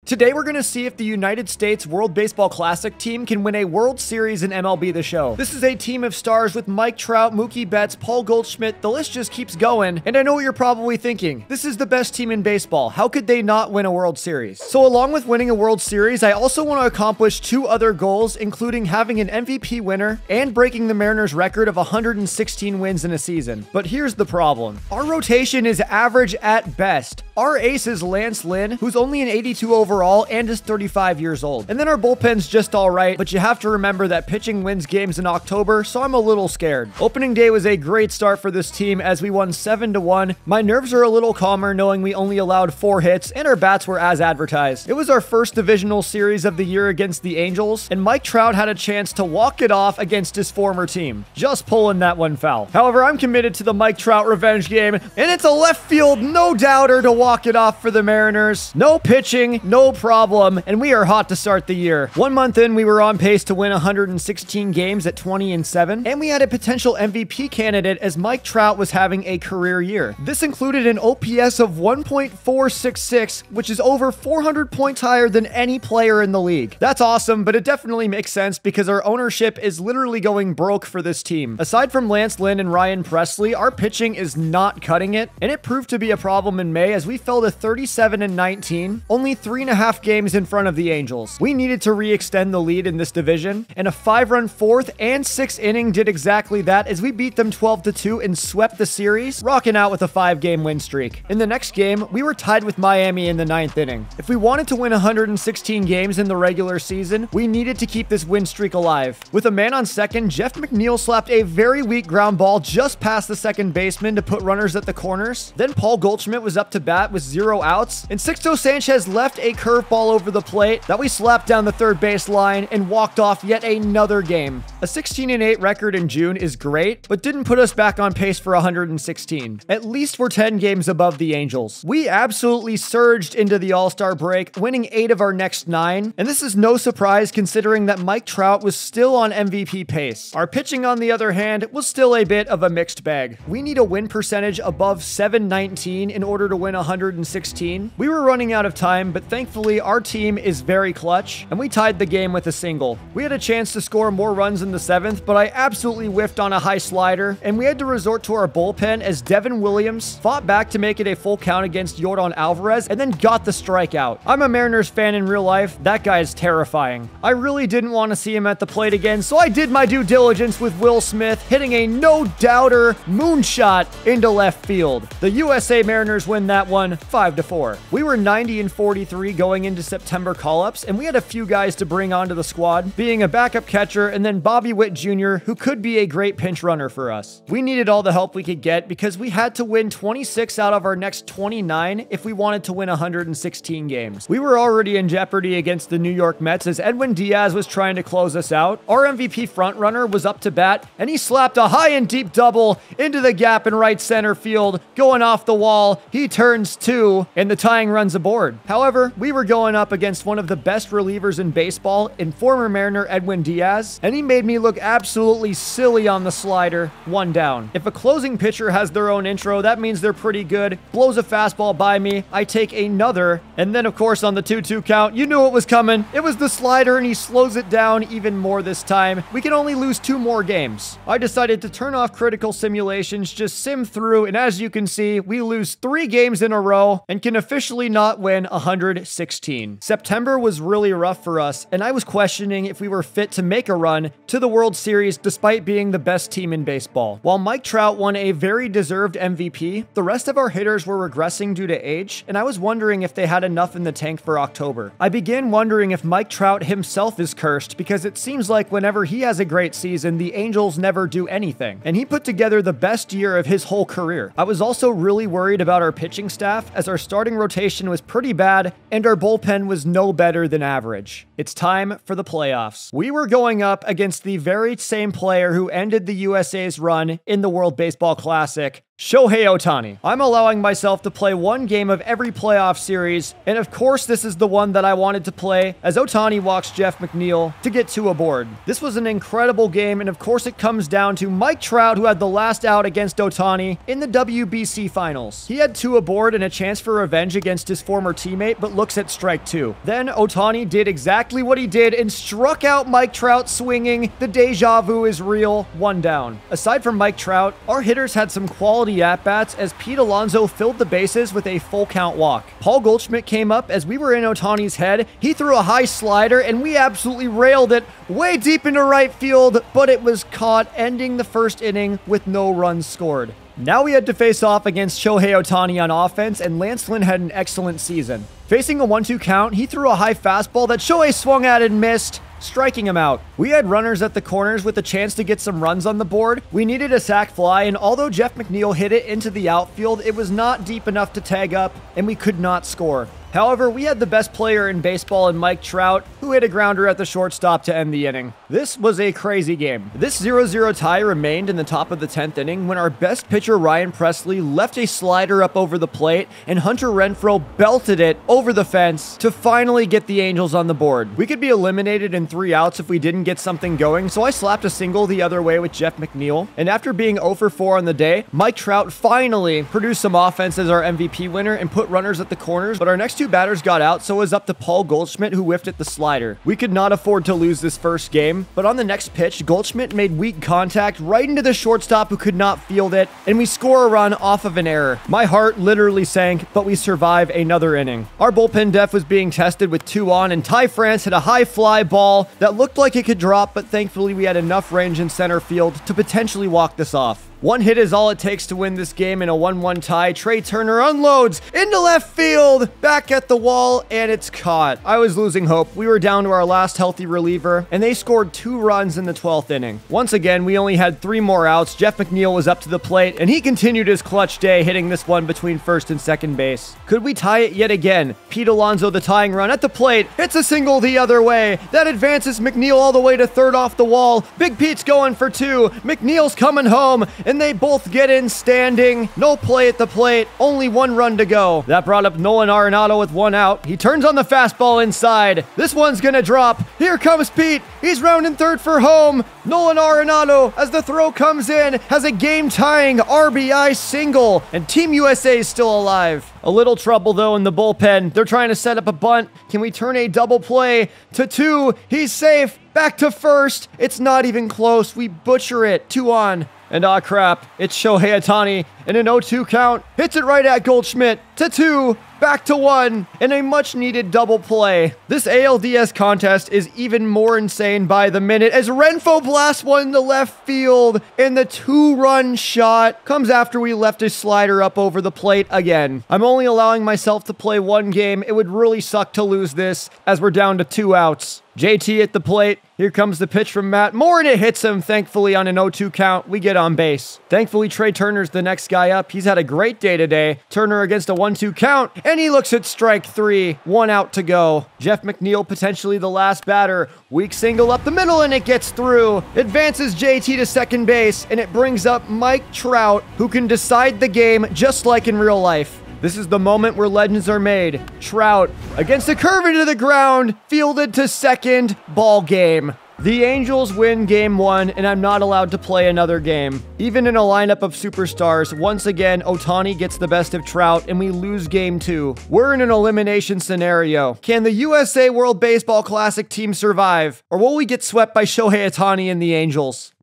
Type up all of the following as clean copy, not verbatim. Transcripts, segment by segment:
Today we're going to see if the United States World Baseball Classic team can win a World Series in MLB The Show. This is a team of stars with Mike Trout, Mookie Betts, Paul Goldschmidt, the list just keeps going, and I know what you're probably thinking. This is the best team in baseball. How could they not win a World Series? So along with winning a World Series, I also want to accomplish two other goals, including having an MVP winner and breaking the Mariners' record of 116 wins in a season. But here's the problem. Our rotation is average at best. Our ace is Lance Lynn, who's only an 82 overall and is 35 years old. And then our bullpen's just all right, but you have to remember that pitching wins games in October, so I'm a little scared. Opening day was a great start for this team as we won 7-1. My nerves are a little calmer knowing we only allowed 4 hits and our bats were as advertised. It was our first divisional series of the year against the Angels, and Mike Trout had a chance to walk it off against his former team, just pulling that one foul. However, I'm committed to the Mike Trout revenge game, and it's a left field no-doubter to walk it off for the Mariners. No pitching, no problem, and we are hot to start the year. 1 month in, we were on pace to win 116 games at 20-7, and we had a potential MVP candidate as Mike Trout was having a career year. This included an OPS of 1.466, which is over 400 points higher than any player in the league. That's awesome, but it definitely makes sense because our ownership is literally going broke for this team. Aside from Lance Lynn and Ryan Presley, our pitching is not cutting it, and it proved to be a problem in May as we fell to 37-19, only 3.5 games in front of the Angels. We needed to re-extend the lead in this division, and a 5-run 4th and 6th inning did exactly that as we beat them 12-2 and swept the series, rocking out with a 5-game win streak. In the next game, we were tied with Miami in the 9th inning. If we wanted to win 116 games in the regular season, we needed to keep this win streak alive. With a man on second, Jeff McNeil slapped a very weak ground ball just past the second baseman to put runners at the corners. Then Paul Goldschmidt was up to bat with 0 outs, and Sixto Sanchez left a curveball over the plate that we slapped down the third base line and walked off yet another game. A 16-8 record in June is great, but didn't put us back on pace for 116. At least we're 10 games above the Angels. We absolutely surged into the All-Star break, winning 8 of our next 9, and this is no surprise considering that Mike Trout was still on MVP pace. Our pitching, on the other hand, was still a bit of a mixed bag. We need a win percentage above 719 in order to win 116. We were running out of time, but thankfully our team is very clutch, and we tied the game with a single. We had a chance to score more runs in the 7th, but I absolutely whiffed on a high slider, and we had to resort to our bullpen as Devin Williams fought back to make it a full count against Yordan Alvarez and then got the strikeout. I'm a Mariners fan in real life. That guy is terrifying. I really didn't want to see him at the plate again, so I did my due diligence with Will Smith, hitting a no-doubter moonshot into left field. The USA Mariners win that one 5-4. We were 90-43 going into September call-ups, and we had a few guys to bring onto the squad, being a backup catcher and then Bobby Witt Jr., who could be a great pinch runner for us. We needed all the help we could get because we had to win 26 out of our next 29 if we wanted to win 116 games. We were already in jeopardy against the New York Mets as Edwin Diaz was trying to close us out. Our MVP frontrunner was up to bat, and he slapped a high and deep double into the gap in right center field, going off the wall. He turns 2, and the tying run's aboard. However, we were going up against one of the best relievers in baseball in former Mariner Edwin Diaz, and he made me look absolutely silly on the slider, 1 down. If a closing pitcher has their own intro, that means they're pretty good. Blows a fastball by me, I take another, and then of course on the 2-2 count, you knew it was coming. It was the slider, and he slows it down even more this time. We can only lose 2 more games. I decided to turn off critical simulations, just sim through, and as you can see, we lose 3 games in a row and can officially not win 116. September was really rough for us, and I was questioning if we were fit to make a run to the World Series despite being the best team in baseball. While Mike Trout won a very deserved MVP, the rest of our hitters were regressing due to age, and I was wondering if they had enough in the tank for October. I began wondering if Mike Trout himself is cursed because it seems like whenever he has a great season, the Angels never do anything, and he put together the best year of his whole career. I was also really worried about our pitching staff as our starting rotation was pretty bad and our bullpen was no better than average. It's time for the playoffs. We were going up against the very same player who ended the USA's run in the World Baseball Classic, Shohei Ohtani. I'm allowing myself to play one game of every playoff series, and of course this is the one that I wanted to play, as Ohtani walks Jeff McNeil to get 2 aboard. This was an incredible game, and of course it comes down to Mike Trout, who had the last out against Ohtani in the WBC Finals. He had 2 aboard and a chance for revenge against his former teammate, but looks at strike 2. Then Ohtani did exactly what he did and struck out Mike Trout swinging. The deja vu is real. 1 down. Aside from Mike Trout, our hitters had some quality at-bats as Pete Alonso filled the bases with a full count walk. Paul Goldschmidt came up as we were in Ohtani's head. He threw a high slider and we absolutely railed it way deep into right field, but it was caught, ending the first inning with no runs scored. Now we had to face off against Shohei Ohtani on offense, and Lance Lynn had an excellent season. Facing a 1-2 count, he threw a high fastball that Shohei swung at and missed, striking him out. We had runners at the corners with a chance to get some runs on the board. We needed a sac fly, and although Jeff McNeil hit it into the outfield, it was not deep enough to tag up, and we could not score. However, we had the best player in baseball in Mike Trout, who hit a grounder at the shortstop to end the inning. This was a crazy game. This 0-0 tie remained in the top of the 10th inning when our best pitcher Ryan Presley left a slider up over the plate and Hunter Renfroe belted it over the fence to finally get the Angels on the board. We could be eliminated in 3 outs if we didn't get something going, so I slapped a single the other way with Jeff McNeil. And after being 0 for 4 on the day, Mike Trout finally produced some offense as our MVP winner and put runners at the corners, but our next 2 batters got out, so it was up to Paul Goldschmidt, who whiffed at the slider. We could not afford to lose this first game, but on the next pitch, Goldschmidt made weak contact right into the shortstop, who could not field it, and we score a run off of an error. My heart literally sank, but we survive another inning. Our bullpen depth was being tested with 2 on, and Ty France hit a high fly ball that looked like it could drop, but thankfully we had enough range in center field to potentially walk this off. 1 hit is all it takes to win this game in a 1-1 tie. Trey Turner unloads into left field, back at the wall, and it's caught. I was losing hope. We were down to our last healthy reliever, and they scored 2 runs in the 12th inning. Once again, we only had 3 more outs. Jeff McNeil was up to the plate, and he continued his clutch day, hitting this one between first and second base. Could we tie it yet again? Pete Alonso, the tying run at the plate. It's a single the other way. That advances McNeil all the way to third off the wall. Big Pete's going for 2. McNeil's coming home, and they both get in standing. No play at the plate. Only 1 run to go. That brought up Nolan Arenado with 1 out. He turns on the fastball inside. This one's gonna drop. Here comes Pete. He's rounding third for home. Nolan Arenado, as the throw comes in, has a game-tying RBI single, and Team USA is still alive. A little trouble, though, in the bullpen. They're trying to set up a bunt. Can we turn a double play to 2? He's safe. Back to first. It's not even close. We butcher it. 2 on. And ah crap, it's Shohei Ohtani in an 0-2 count. Hits it right at Goldschmidt to 2. Back to 1, and a much-needed double play. This ALDS contest is even more insane by the minute as Renfroe blasts one to left field, and the 2-run shot comes after we left a slider up over the plate again. I'm only allowing myself to play 1 game. It would really suck to lose this as we're down to 2 outs. JT at the plate. Here comes the pitch from Matt Moore, and it hits him. Thankfully, on an 0-2 count, we get on base. Thankfully, Trey Turner's the next guy up. He's had a great day today. Turner against a 1-2 count, and he looks at strike 3. 1 out to go. Jeff McNeil, potentially the last batter. Weak single up the middle, and it gets through. Advances JT to second base, and it brings up Mike Trout, who can decide the game just like in real life. This is the moment where legends are made. Trout against a curve into the ground, fielded to second, ball game. The Angels win game 1, and I'm not allowed to play another game. Even in a lineup of superstars, once again, Ohtani gets the best of Trout, and we lose game 2. We're in an elimination scenario. Can the USA World Baseball Classic team survive, or will we get swept by Shohei Ohtani and the Angels?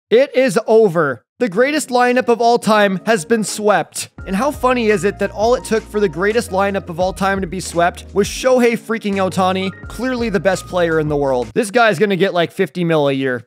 It is over. The greatest lineup of all time has been swept. And how funny is it that all it took for the greatest lineup of all time to be swept was Shohei freaking Ohtani, clearly the best player in the world. This guy's gonna get like 50 mil a year.